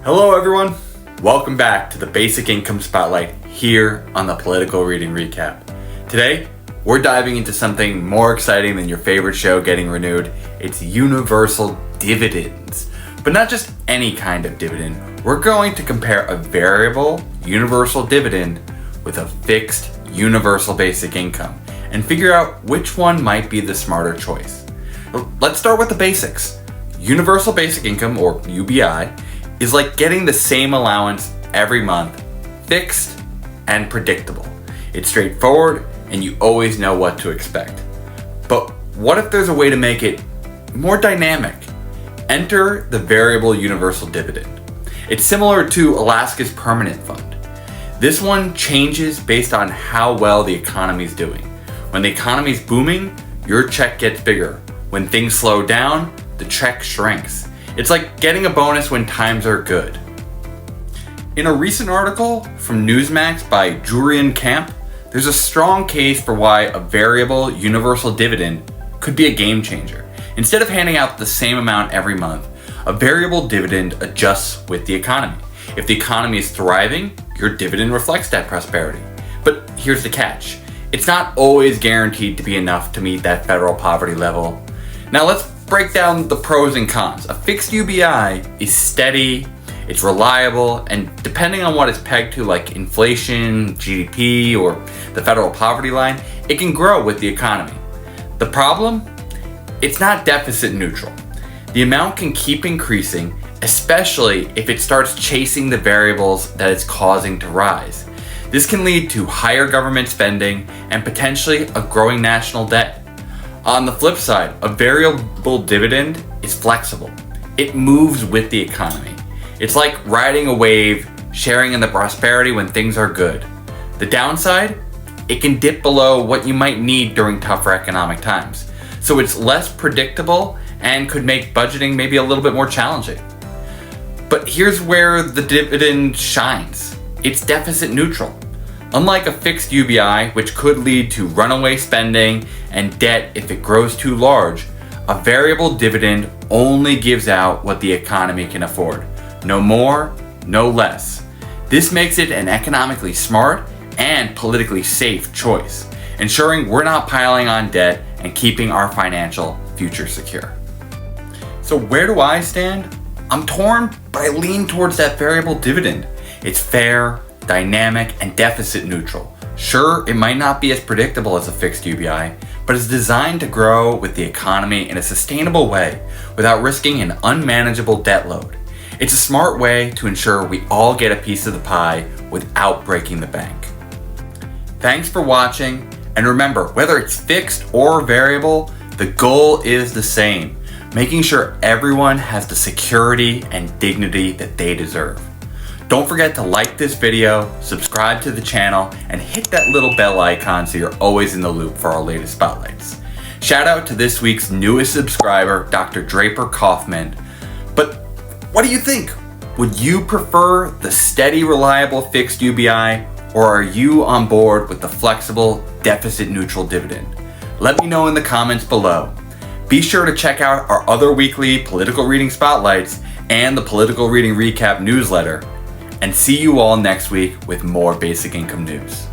Hello everyone, welcome back to the Basic Income Spotlight here on the Political Reading Recap. Today, we're diving into something more exciting than your favorite show getting renewed. It's universal dividends. But not just any kind of dividend. We're going to compare a variable universal dividend with a fixed universal basic income and figure out which one might be the smarter choice. Let's start with the basics. Universal basic income, or UBI, is like getting the same allowance every month, fixed and predictable. It's straightforward and you always know what to expect. But what if there's a way to make it more dynamic? Enter the variable universal dividend. It's similar to Alaska's permanent fund. This one changes based on how well the economy is doing. When the economy is booming, your check gets bigger. When things slow down, the check shrinks. It's like getting a bonus when times are good. In a recent article from Newsmax by Jurian Camp, there's a strong case for why a variable universal dividend could be a game changer. Instead of handing out the same amount every month, a variable dividend adjusts with the economy. If the economy is thriving, your dividend reflects that prosperity. But here's the catch. It's not always guaranteed to be enough to meet that federal poverty level. Now let's break down the pros and cons. A fixed UBI is steady, it's reliable, and depending on what it's pegged to, like inflation, GDP, or the federal poverty line, it can grow with the economy. The problem? It's not deficit neutral. The amount can keep increasing, especially if it starts chasing the variables that it's causing to rise. This can lead to higher government spending and potentially a growing national debt. On the flip side, a variable dividend is flexible. It moves with the economy. It's like riding a wave, sharing in the prosperity when things are good. The downside? It can dip below what you might need during tougher economic times. So it's less predictable and could make budgeting maybe a little bit more challenging. But here's where the dividend shines. It's deficit neutral. Unlike a fixed UBI, which could lead to runaway spending and debt if it grows too large, a variable dividend only gives out what the economy can afford. No more, no less. This makes it an economically smart and politically safe choice, ensuring we're not piling on debt and keeping our financial future secure. So where do I stand? I'm torn, but I lean towards that variable dividend. It's fair, dynamic, and deficit neutral. Sure, it might not be as predictable as a fixed UBI, but it's designed to grow with the economy in a sustainable way without risking an unmanageable debt load. It's a smart way to ensure we all get a piece of the pie without breaking the bank. Thanks for watching, and remember, whether it's fixed or variable, the goal is the same, making sure everyone has the security and dignity that they deserve. Don't forget to like this video, subscribe to the channel, and hit that little bell icon so you're always in the loop for our latest spotlights. Shout out to this week's newest subscriber, Dr. Draper Kaufman. But what do you think? Would you prefer the steady, reliable fixed UBI, or are you on board with the flexible, deficit neutral dividend? Let me know in the comments below. Be sure to check out our other weekly political reading spotlights and the Political Reading Recap newsletter. And see you all next week with more basic income news.